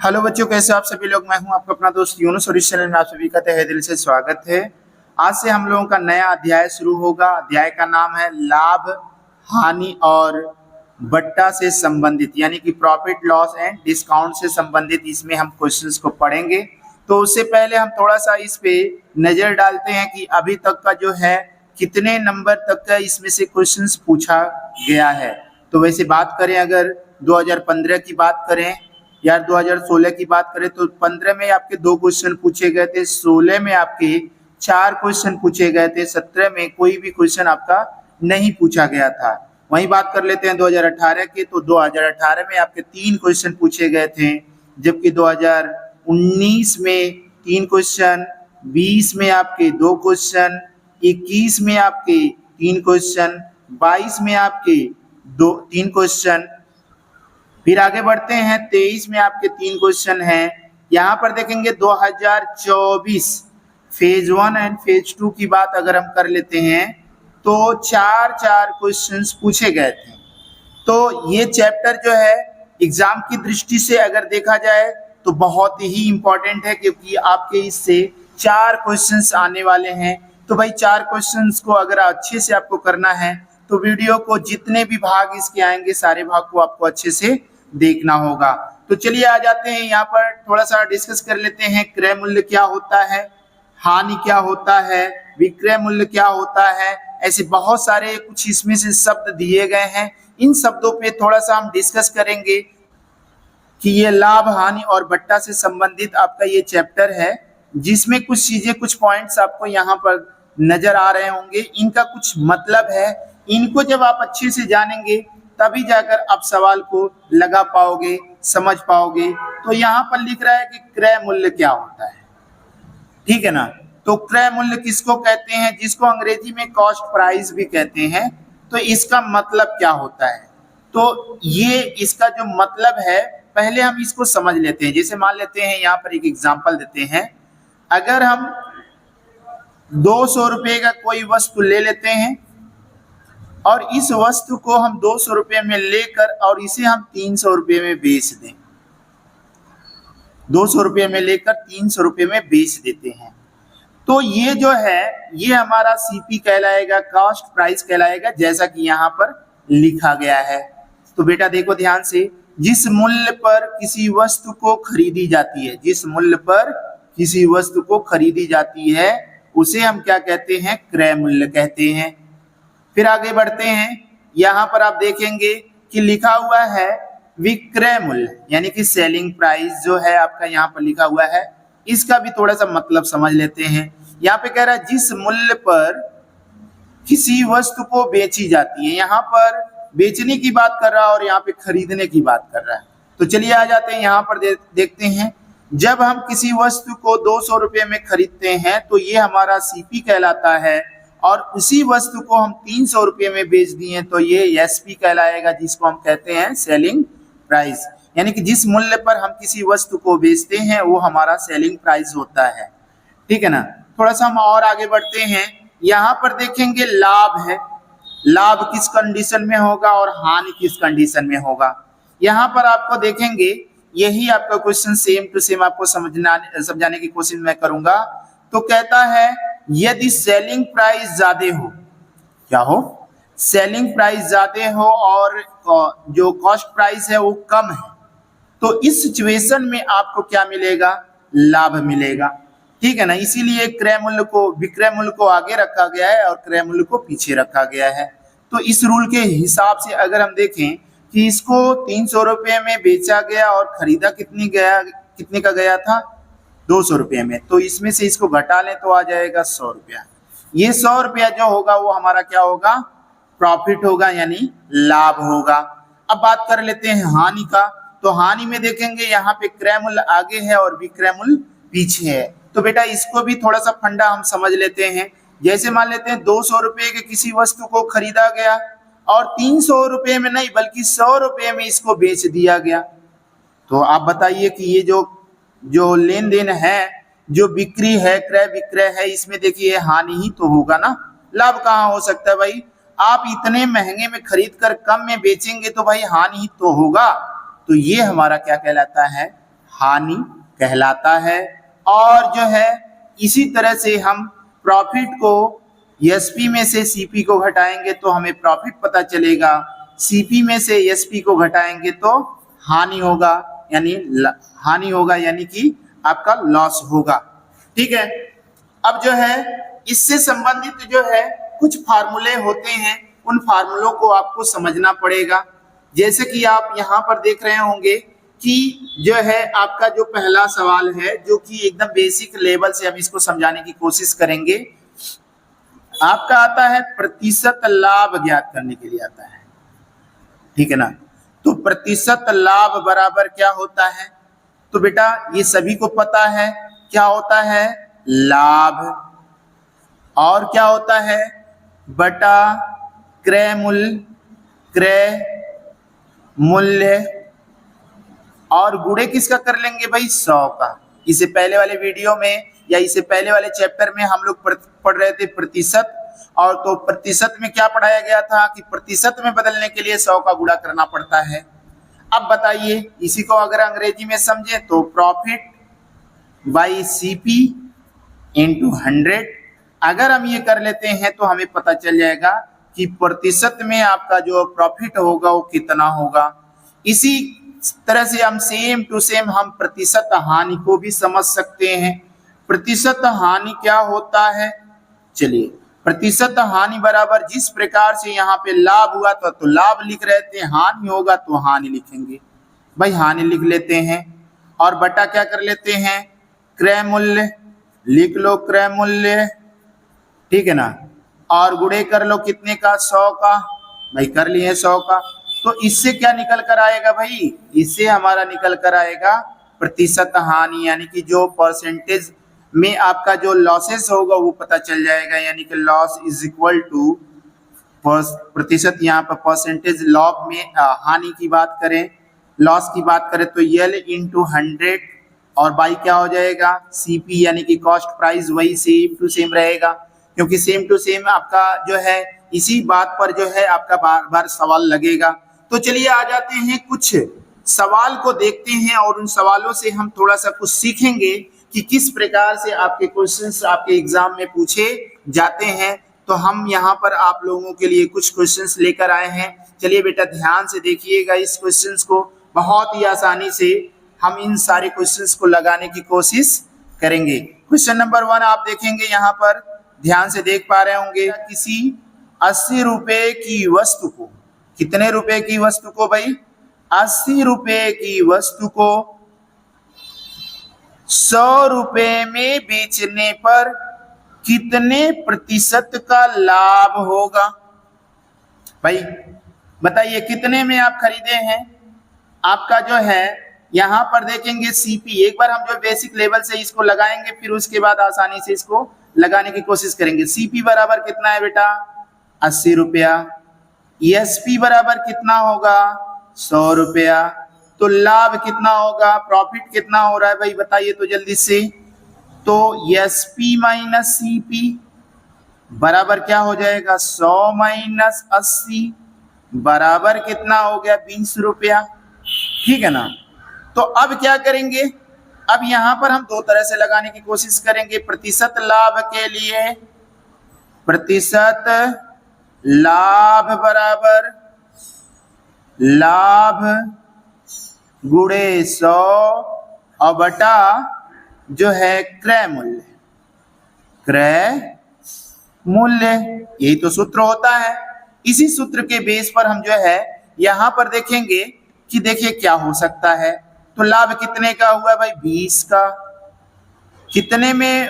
Hello बच्चों, कैसे आप सभी लोग। मैं हूं आपका अपना दोस्त यूनुस और इस चैनल में आप सभी का तहे दिल से स्वागत है। आज से हम लोगों का नया अध्याय शुरू होगा। अध्याय का नाम है लाभ, हानि और बट्टा से संबंधित, यानी कि प्रॉफिट लॉस एंड डिस्काउंट से संबंधित इसमें हम क्वेश्चंस को पढ़ेंगे। तो उससे पहले हम थोड़ा सा इस पे नजर डालते हैं कि अभी तक का जो है कितने नंबर तक का इसमें से क्वेश्चंस पूछा गया है। तो वैसे बात करें, अगर 2015 की बात करें यार 2016 की बात करें तो 15 में आपके 2 क्वेश्चन पूछे गए थे, 16 में आपके 4 क्वेश्चन पूछे गए थे, 17 में कोई भी क्वेश्चन आपका नहीं पूछा गया था। वहीं बात कर लेते हैं 2018 की, तो 2018 में आपके 3 क्वेश्चन पूछे गए थे, जबकि 2019 में 3 क्वेश्चन, 20 में आपके 2 क्वेश्चन, 21 में आपके 3 क्वेश्चन, 22 में आपके 3 क्वेश्चन। फिर आगे बढ़ते हैं, 23 में आपके 3 क्वेश्चन हैं। यहाँ पर देखेंगे 2024 फेज 1 एंड फेज 2 की बात अगर हम कर लेते हैं तो 4 क्वेश्चंस पूछे गए थे। तो ये चैप्टर जो है एग्जाम की दृष्टि से अगर देखा जाए तो बहुत ही इंपॉर्टेंट है, क्योंकि आपके इससे 4 क्वेश्चंस आने वाले हैं। तो भाई 4 क्वेश्चंस को अगर अच्छे से आपको करना है तो वीडियो को जितने भी भाग इसके आएंगे सारे भाग को आपको अच्छे से देखना होगा। तो चलिए आ जाते हैं, यहाँ पर थोड़ा सा डिस्कस कर लेते हैं। क्रय मूल्य क्या होता है, हानि क्या होता है, विक्रय मूल्य क्या होता है, ऐसे बहुत सारे कुछ इसमें से शब्द दिए गए हैं। इन शब्दों पे थोड़ा सा हम डिस्कस करेंगे कि ये लाभ, हानि और बट्टा से संबंधित आपका ये चैप्टर है, जिसमें कुछ चीजें, कुछ पॉइंट्स आपको यहाँ पर नजर आ रहे होंगे। इनका कुछ मतलब है, इनको जब आप अच्छे से जानेंगे तभी जाकर आप सवाल को लगा पाओगे, समझ पाओगे। तो यहाँ पर लिख रहा है कि क्रय मूल्य क्या होता है, ठीक है ना। तो क्रय मूल्य किसको कहते हैं, जिसको अंग्रेजी में कॉस्ट प्राइस भी कहते हैं। तो इसका मतलब क्या होता है, तो ये इसका जो मतलब है पहले हम इसको समझ लेते हैं। जैसे मान लेते हैं, यहाँ पर एक एग्जांपल देते हैं। अगर हम 200 रुपये का कोई वस्तु ले लेते हैं और इस वस्तु को हम 200 रुपये में लेकर और इसे हम 300 रुपये में बेच दें, 200 रुपये में लेकर 300 रुपये में बेच देते हैं, तो ये जो है ये हमारा सीपी कहलाएगा, कॉस्ट प्राइस कहलाएगा, जैसा कि यहाँ पर लिखा गया है। तो बेटा देखो ध्यान से, जिस मूल्य पर किसी वस्तु को खरीदी जाती है, जिस मूल्य पर किसी वस्तु को खरीदी जाती है उसे हम क्या कहते हैं, क्रय मूल्य कहते हैं। फिर आगे बढ़ते हैं, यहाँ पर आप देखेंगे कि लिखा हुआ है विक्रय मूल्य, यानी कि सेलिंग प्राइस जो है आपका यहाँ पर लिखा हुआ है। इसका भी थोड़ा सा मतलब समझ लेते हैं। यहाँ पे कह रहा है जिस मूल्य पर किसी वस्तु को बेची जाती है, यहाँ पर बेचने की बात कर रहा है और यहाँ पे खरीदने की बात कर रहा है। तो चलिए आ जाते हैं, यहाँ पर देखते हैं। जब हम किसी वस्तु को 200 रुपये में खरीदते हैं तो ये हमारा सीपी कहलाता है, और उसी वस्तु को हम 300 रुपये में बेच दिए तो ये एसपी कहलाएगा, जिसको हम कहते हैं सेलिंग प्राइस। यानी कि जिस मूल्य पर हम किसी वस्तु को बेचते हैं वो हमारा सेलिंग प्राइस होता है, ठीक है ना। थोड़ा सा हम और आगे बढ़ते हैं, यहाँ पर देखेंगे लाभ है, लाभ किस कंडीशन में होगा और हानि किस कंडीशन में होगा। यहाँ पर आपको देखेंगे, यही आपका क्वेश्चन सेम टू सेम आपको समझाने की कोशिश मैं करूंगा। तो कहता है यदि सेलिंग प्राइस ज्यादा हो, क्या हो, सेलिंग प्राइस ज्यादा हो और जो कॉस्ट प्राइस है वो कम है, तो इस सिचुएशन में आपको क्या मिलेगा, लाभ मिलेगा, ठीक है ना। इसीलिए क्रय मूल्य को, विक्रय मूल्य को आगे रखा गया है और क्रय मूल्य को पीछे रखा गया है। तो इस रूल के हिसाब से अगर हम देखें कि इसको 300 रुपये में बेचा गया और खरीदा कितने का गया था, 200 रुपये में, तो इसमें से इसको घटा लें तो आ जाएगा 100 रुपया। ये 100 रुपया जो होगा वो हमारा क्या होगा, प्रॉफिट होगा, यानी लाभ होगा। अब बात कर लेते हैं हानि का। तो हानि में देखेंगे यहाँ पे क्रय मूल्य आगे है और विक्रय मूल्य पीछे है। तो बेटा इसको भी थोड़ा सा फंडा हम समझ लेते हैं। जैसे मान लेते हैं 200 रुपये के किसी वस्तु को खरीदा गया और 300 रुपये में नहीं बल्कि 100 रुपये में इसको बेच दिया गया। तो आप बताइए कि ये जो लेन देन है, जो बिक्री है, क्रय विक्रय है, इसमें देखिए हानि ही तो होगा ना, लाभ कहाँ हो सकता है भाई। आप इतने महंगे में खरीद कर कम में बेचेंगे तो भाई हानि ही तो होगा। तो ये हमारा क्या कहलाता है, हानि कहलाता है। और जो है इसी तरह से हम प्रॉफिट को एसपी में से सीपी को घटाएंगे तो हमें प्रॉफिट पता चलेगा, सीपी में से एसपी को घटाएंगे तो हानि होगा, यानी कि आपका लॉस होगा। ठीक है। अब जो है इससे संबंधित जो है कुछ फार्मूले होते हैं, उन फार्मूलों को आपको समझना पड़ेगा। जैसे कि आप यहाँ पर देख रहे होंगे कि जो है आपका जो पहला सवाल है, जो कि एकदम बेसिक लेवल से हम इसको समझाने की कोशिश करेंगे। आपका आता है प्रतिशत लाभ ज्ञात करने के लिए आता है, ठीक है ना। तो प्रतिशत लाभ बराबर क्या होता है? तो बेटा ये सभी को पता है क्या होता है, लाभ, और क्या होता है बटा क्रय मूल्य, और गुणे किसका कर लेंगे भाई, 100 का। इससे पहले वाले वीडियो में या इससे पहले वाले चैप्टर में हम लोग पढ़ रहे थे प्रतिशत, और तो प्रतिशत में क्या पढ़ाया गया था कि प्रतिशत में बदलने के लिए 100 का गुणा करना पड़ता है। अब बताइए इसी को अगर अंग्रेजी में समझे तो प्रॉफिट बाई सीपी इंटू 100। अगर हम ये कर लेते हैं तो हमें पता चल जाएगा कि प्रतिशत में आपका जो प्रॉफिट होगा वो कितना होगा। इसी तरह से हम सेम टू सेम हम प्रतिशत हानि को भी समझ सकते हैं। प्रतिशत हानि क्या होता है, चलिए प्रतिशत हानि बराबर जिस प्रकार से यहाँ पे लाभ हुआ तो लाभ लिख रहे थे, हानि होगा तो हानि लिखेंगे, भाई हानि लिख लेते हैं। और बटा क्या कर लेते हैं, क्रय मूल्य लिख लो, क्रय मूल्य, ठीक है ना। और गुणे कर लो कितने का, 100 का, भाई कर लिए 100 का। तो इससे क्या निकल कर आएगा भाई, इससे हमारा निकल कर आएगा प्रतिशत हानि, यानी कि जो परसेंटेज में आपका जो लॉसेस होगा वो पता चल जाएगा, यानी कि लॉस इज इक्वल टू प्रतिशत, यहाँ पर परसेंटेज लॉस में हानि की बात करें, लॉस की बात करें तो यल इंटू 100, और बाई क्या हो जाएगा सीपी, यानी कि कॉस्ट प्राइस वही सेम टू सेम रहेगा, क्योंकि सेम टू सेम आपका जो है इसी बात पर जो है आपका बार बार सवाल लगेगा। तो चलिए आ जाते हैं कुछ सवाल को देखते हैं, और उन सवालों से हम थोड़ा सा कुछ सीखेंगे कि किस प्रकार से आपके क्वेश्चंस आपके एग्जाम में पूछे जाते हैं। तो हम यहाँ पर आप लोगों के लिए कुछ क्वेश्चंस लेकर आए हैं। चलिए बेटा ध्यान से देखिएगा इस क्वेश्चंस को, बहुत ही आसानी से हम इन सारे क्वेश्चंस को लगाने की कोशिश करेंगे। क्वेश्चन नंबर 1 आप देखेंगे, यहाँ पर ध्यान से देख पा रहे होंगे, किसी 80 रुपए की वस्तु को, कितने रुपए की वस्तु को भाई, 80 रुपए की वस्तु को 100 रुपए में बेचने पर कितने प्रतिशत का लाभ होगा। भाई बताइए कितने में आप खरीदे हैं, आपका जो है यहाँ पर देखेंगे सीपी, एक बार हम जो बेसिक लेवल से इसको लगाएंगे फिर उसके बाद आसानी से इसको लगाने की कोशिश करेंगे। सीपी बराबर कितना है बेटा, 80 रुपया, एसपी बराबर कितना होगा, 100 रुपया, तो लाभ कितना होगा, प्रॉफिट कितना हो रहा है भाई बताइए तो जल्दी से। तो एसपी माइनस सीपी बराबर क्या हो जाएगा, 100 माइनस 80 बराबर कितना हो गया, 20 रुपया, ठीक है ना। तो अब क्या करेंगे, अब यहाँ पर हम दो तरह से लगाने की कोशिश करेंगे। प्रतिशत लाभ के लिए प्रतिशत लाभ बराबर लाभ गुणे 100 और बटा जो है क्रय मूल्य, यही तो सूत्र होता है। इसी सूत्र के बेस पर हम जो है यहाँ पर देखेंगे कि देखिए क्या हो सकता है। तो लाभ कितने का हुआ भाई, 20 का, कितने में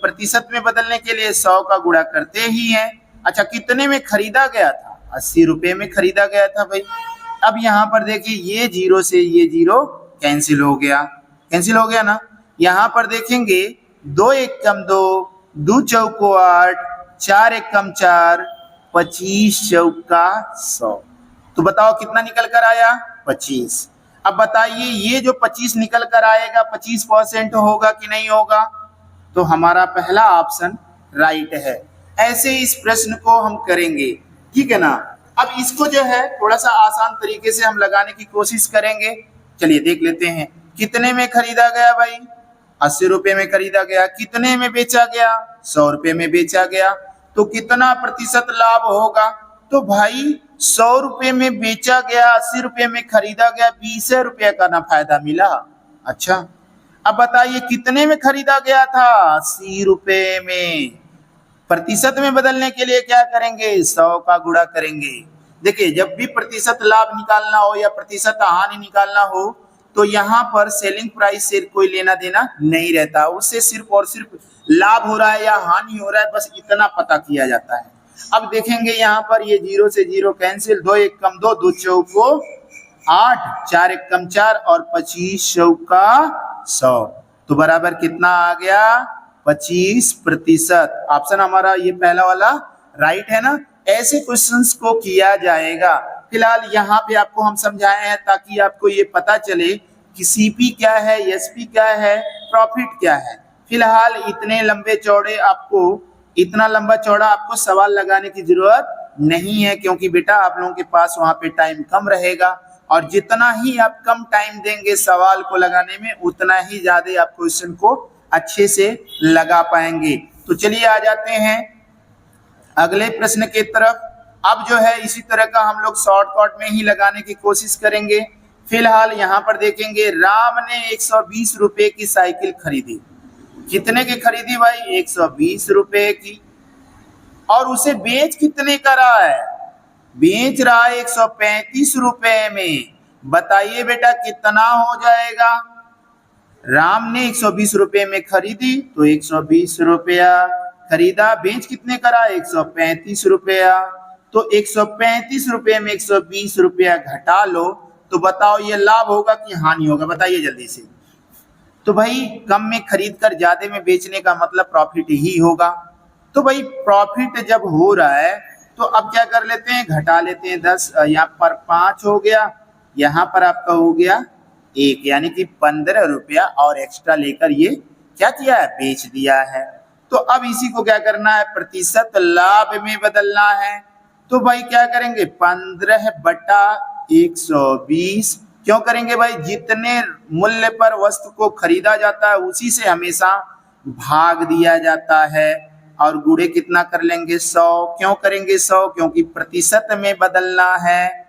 प्रतिशत में बदलने के लिए 100 का गुणा करते ही हैं। अच्छा कितने में खरीदा गया था, 80 रुपए में खरीदा गया था भाई। अब यहाँ पर देखिए ये जीरो से ये जीरो कैंसिल हो गया ना। यहाँ पर देखेंगे 2 एकम 2, 2 चौको 8, 4 एकम 4, 25 चौका 100। तो बताओ कितना निकल कर आया, 25। अब बताइए ये जो 25 निकल कर आएगा 25% होगा कि नहीं होगा, तो हमारा पहला ऑप्शन राइट है। ऐसे इस प्रश्न को हम करेंगे, ठीक है ना। अब इसको जो है थोड़ा सा आसान तरीके से हम लगाने की कोशिश करेंगे। चलिए देख लेते हैं कितने में खरीदा गया भाई, 80 रुपए में खरीदा गया। कितने में बेचा गया, 100 रुपए में बेचा गया। तो कितना प्रतिशत लाभ होगा, तो भाई 100 रुपए में बेचा गया, 80 रुपए में खरीदा गया, 20 रुपए का ना फायदा मिला। अच्छा अब बताइए कितने में खरीदा गया था, 80 रुपए में। प्रतिशत में बदलने के लिए क्या करेंगे, 100 का गुणा करेंगे। देखिए जब भी प्रतिशत लाभ निकालना हो या प्रतिशत हानि निकालना हो तो यहाँ पर सेलिंग प्राइस से कोई लेना देना नहीं रहता, उससे सिर्फ और सिर्फ लाभ हो रहा है या हानि हो रहा है बस इतना पता किया जाता है। अब देखेंगे यहाँ पर ये 0 से 0 कैंसिल, 2 1 कम 2, 2 चौको 8, 4 1 कम 4 और 25 चौका 100, तो बराबर कितना आ गया, 25%। ऑप्शन हमारा ये पहला वाला राइट है ना। ऐसे क्वेश्चंस को किया जाएगा। फिलहाल यहाँ पे आपको हम समझाए हैं ताकि आपको ये पता चले कि सीपी क्या है, एसपी क्या है, प्रॉफिट क्या है। फिलहाल इतने लंबे चौड़े आपको, इतना लंबा चौड़ा आपको सवाल लगाने की जरूरत नहीं है, क्योंकि बेटा आप लोगों के पास वहां पे टाइम कम रहेगा और जितना ही आप कम टाइम देंगे सवाल को लगाने में उतना ही ज्यादा आप क्वेश्चन को अच्छे से लगा पाएंगे। तो चलिए आ जाते हैं अगले प्रश्न की तरफ। अब जो है इसी तरह का हम लोग शॉर्टकट में ही लगाने की कोशिश करेंगे। फिलहाल यहाँ पर देखेंगे राम ने 120 रुपए की साइकिल खरीदी। कितने की खरीदी भाई, 120 रुपए की। और उसे बेच कितने का रहा है, बेच रहा है 135 रुपए में। बताइए बेटा कितना हो जाएगा। राम ने 120 रुपए में खरीदी तो 120 रुपया खरीदा, बेच कितने का रहा, 135 रुपया। तो 135 रुपए में 120 रुपया घटा लो तो बताओ ये लाभ होगा कि हानि होगा, बताइए जल्दी से। तो भाई कम में खरीद कर ज्यादा में बेचने का मतलब प्रॉफिट ही होगा। तो भाई प्रॉफिट जब हो रहा है तो अब क्या कर लेते हैं, घटा लेते हैं। 10 यहाँ पर 5 हो गया, यहाँ पर आपका हो गया 1, यानी कि 15 रुपया और एक्स्ट्रा लेकर ये क्या किया है, बेच दिया है। तो अब इसी को क्या करना है, प्रतिशत लाभ में बदलना है। तो भाई क्या करेंगे, 15/120। क्यों करेंगे भाई, जितने मूल्य पर वस्तु को खरीदा जाता है उसी से हमेशा भाग दिया जाता है और गुणे कितना कर लेंगे, 100। क्यों करेंगे 100, क्योंकि प्रतिशत में बदलना है,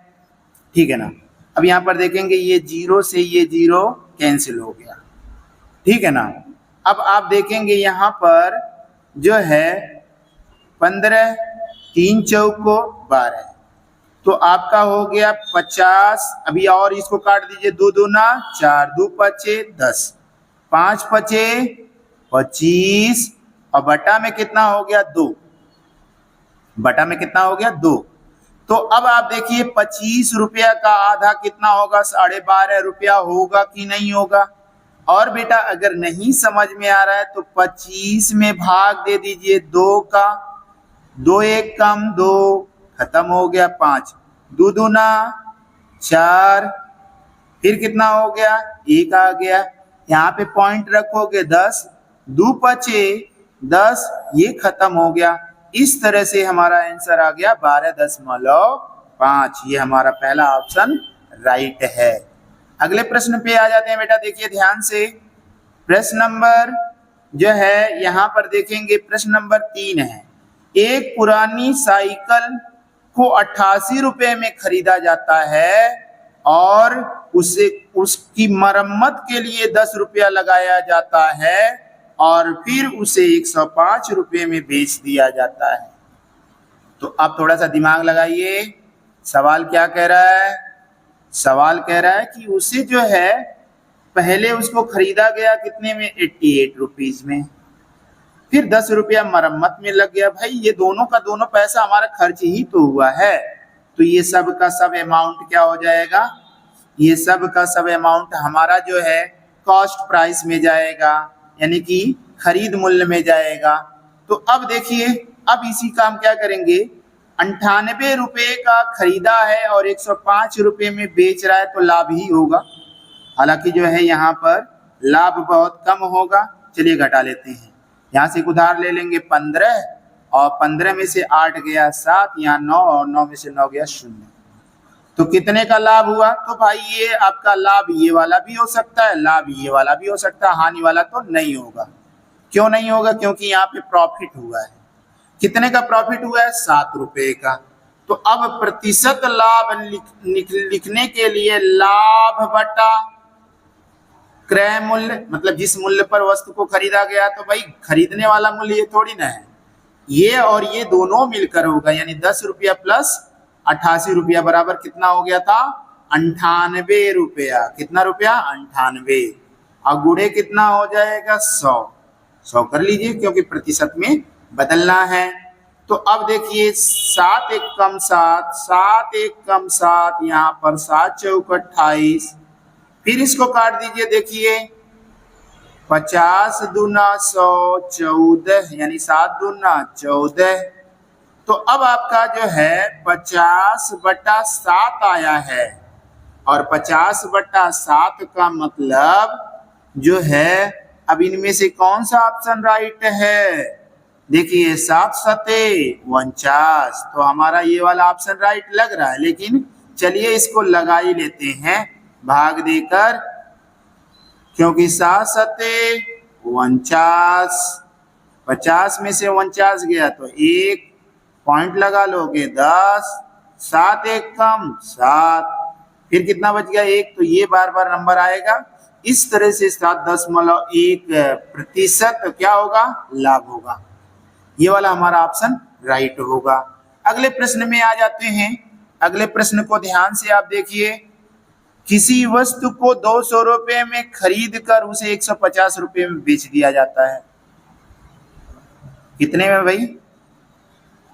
ठीक है ना। अब यहाँ पर देखेंगे ये 0 से ये 0 कैंसिल हो गया, ठीक है ना। अब आप देखेंगे यहाँ पर जो है 15, 3 चौको 12, तो आपका हो गया 50। अभी और इसको काट दीजिए, 2 दूना 4, 2 पचे 10, 5 पचे 25 और बटा में कितना हो गया, 2। बटा में कितना हो गया, 2। तो अब आप देखिए 25 रुपया का आधा कितना होगा, 12.5 रुपया होगा कि नहीं होगा। और बेटा अगर नहीं समझ में आ रहा है तो 25 में भाग दे दीजिए 2 का, 2 1 कम 2, खत्म हो गया 5, 2 दूना 4, फिर कितना हो गया, 1 आ गया। यहाँ पे पॉइंट रखोगे 10, 2 पचे 10, ये खत्म हो गया। इस तरह से हमारा आंसर आ गया 12.5। ये हमारा पहला ऑप्शन राइट है। अगले प्रश्न पे आ जाते हैं बेटा, देखिए ध्यान से। प्रश्न नंबर जो है यहाँ पर देखेंगे, प्रश्न नंबर 3 है। एक पुरानी साइकिल को 88 रुपए में खरीदा जाता है और उसे उसकी मरम्मत के लिए 10 रुपया लगाया जाता है और फिर उसे 105 रुपए में बेच दिया जाता है। तो आप थोड़ा सा दिमाग लगाइए, सवाल क्या कह रहा है। सवाल कह रहा है कि उसे जो है पहले उसको खरीदा गया कितने में, 88 रुपीज में, फिर 10 रुपया मरम्मत में लग गया। भाई ये दोनों का दोनों पैसा हमारा खर्च ही तो हुआ है, तो ये सब का सब अमाउंट क्या हो जाएगा, ये सब का सब अमाउंट हमारा जो है कॉस्ट प्राइस में जाएगा, यानी कि खरीद मूल्य में जाएगा। तो अब देखिए, अब इसी का हम क्या करेंगे, 98 रुपए का खरीदा है और 105 रुपए में बेच रहा है तो लाभ ही होगा। हालांकि जो है यहाँ पर लाभ बहुत कम होगा। चलिए घटा लेते हैं, यहाँ से एक उधार ले लेंगे 15 और 15 में से 8 गया 7, यहाँ 9 और 9 में से 9 गया 0। तो कितने का लाभ हुआ? तो भाई ये आपका लाभ ये वाला भी हो सकता है, लाभ ये वाला भी हो सकता है, हानि वाला तो नहीं होगा। क्यों नहीं होगा? क्योंकि यहाँ पे प्रॉफिट हुआ है। कितने का प्रॉफिट हुआ है? 7 रुपए का। तो अब प्रतिशत लाभ लिखने के लिए लाभ बटा क्रय मूल्य, मतलब जिस मूल्य पर वस्तु को खरीदा गया, तो भाई खरीदने वाला मूल्य ये थोड़ी ना है, ये और ये दोनों मिलकर होगा, यानी 10 रुपया प्लस 88 रुपया बराबर कितना हो गया था? 98 रुपया। कितना रुपया? 98। और गुणे कितना हो जाएगा? 100 कर लीजिए, क्योंकि प्रतिशत में बदलना है। तो अब देखिए 7 एक कम 7, 7 एक कम 7, यहाँ पर 7 चौक 28। फिर इसको काट दीजिए, देखिए 50 दूना 100, 14, यानी 7 दूना 14। तो अब आपका जो है 50/7 आया है, और 50/7 का मतलब जो है, अब इनमें से कौन सा ऑप्शन राइट है? देखिए 7 सते 49, तो हमारा ये वाला ऑप्शन राइट लग रहा है। लेकिन चलिए इसको लगा ही लेते हैं भाग देकर, क्योंकि 7 सते 49, 50 में से 49 गया तो 1 पॉइंट लगा लोगे 10, 7 एक कम 7, फिर कितना बच गया? 1। तो ये बार बार नंबर आएगा। इस तरह से 7.1% क्या होगा? लाभ होगा। ये वाला हमारा ऑप्शन राइट होगा। अगले प्रश्न में आ जाते हैं। अगले प्रश्न को ध्यान से आप देखिए। किसी वस्तु को 200 रुपए में खरीद कर उसे 150 रुपए में बेच दिया जाता है। कितने में भाई?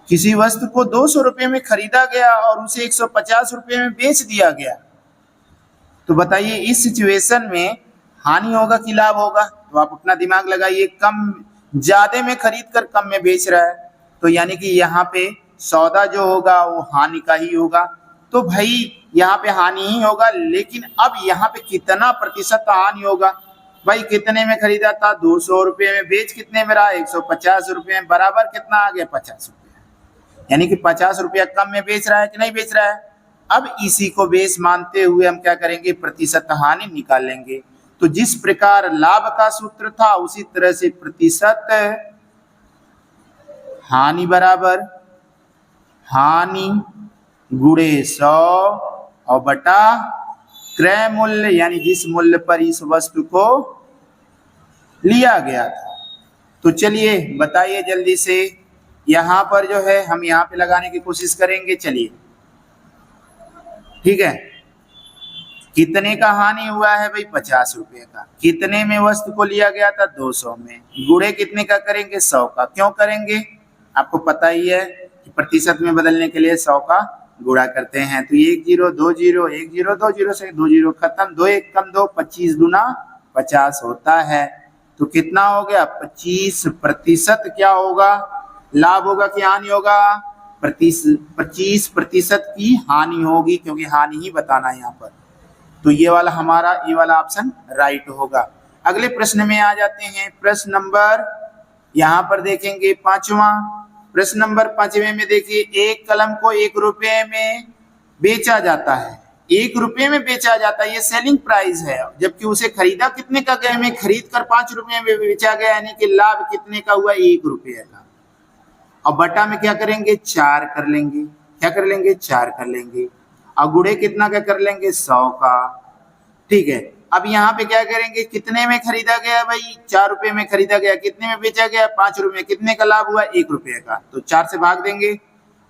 किसी वस्तु को 200 रुपए में खरीदा गया और उसे 150 रुपए में बेच दिया गया। तो बताइए इस सिचुएशन में हानि होगा कि लाभ होगा? तो आप अपना दिमाग लगाइए। कम ज्यादा में खरीद कर कम में बेच रहा है, तो यानी कि यहाँ पे सौदा जो होगा वो हानि का ही होगा। तो भाई यहाँ पे हानि ही होगा। लेकिन अब यहाँ पे कितना प्रतिशत हानि होगा? भाई कितने में खरीदा था? 200 रुपये में। बेच कितने में रहा? 150 रुपये में। बराबर कितना आ गया? 50 रुपया। यानी कि 50 रुपया कम में बेच रहा है कि नहीं बेच रहा है? अब इसी को बेस मानते हुए हम क्या करेंगे? प्रतिशत हानि निकालेंगे। तो जिस प्रकार लाभ का सूत्र था उसी तरह से प्रतिशत हानि बराबर हानि गुणे 100 और बटा क्रय मूल्य, यानी जिस मूल्य पर इस वस्तु को लिया गया था। तो चलिए बताइए जल्दी से। यहां पर जो है हम यहां पे लगाने की कोशिश करेंगे। चलिए ठीक है। कितने का हानि हुआ है भाई? 50 रुपए का। कितने में वस्तु को लिया गया था? 200 में। गुणे कितने का करेंगे? 100 का। क्यों करेंगे? आपको पता ही है कि प्रतिशत में बदलने के लिए 100 का गुणा करते हैं। तो 1 0 2 0 1 0 2 0 से 2 0 खत्म। 2 1 कम 2, 25 दूना 50 होता है। तो कितना हो गया? 25% क्या होगा? लाभ होगा कि हानि होगा? 25% की हानि होगी, क्योंकि हानि ही बताना है यहाँ पर। तो ये वाला हमारा ये वाला ऑप्शन राइट होगा। अगले प्रश्न में आ जाते हैं। प्रश्न नंबर यहाँ पर देखेंगे 5वां। प्रश्न नंबर 5वें में देखिए, एक कलम को 1 रुपये में बेचा जाता है। 1 रुपये में बेचा जाता है, ये सेलिंग प्राइस है। जबकि उसे खरीदा कितने का गया? में खरीद कर 5 रुपये में बेचा गया, यानी कि लाभ कितने का हुआ? 1 रुपये का। और बटा में क्या करेंगे? 4 कर लेंगे। क्या कर लेंगे? 4 कर लेंगे। और गुणे कितना का कर लेंगे? 100 का। ठीक है। अब यहाँ पे क्या करेंगे? कितने में खरीदा गया भाई? 4 रुपये में खरीदा गया। कितने में बेचा गया? 5 रुपये। कितने का लाभ हुआ? 1 रुपये का। तो 4 से भाग देंगे,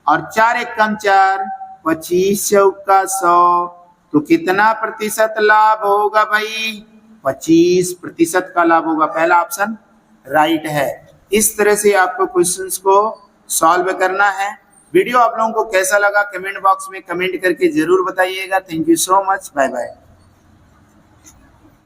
और 4 एक कम 4, 25 चौका 100। तो कितना प्रतिशत लाभ होगा भाई? 25% का लाभ होगा। पहला ऑप्शन राइट है। इस तरह से आपको क्वेश्चंस को सॉल्व करना है। वीडियो आप लोगों को कैसा लगा कमेंट बॉक्स में कमेंट करके जरूर बताइएगा। Thank you so much. Bye bye.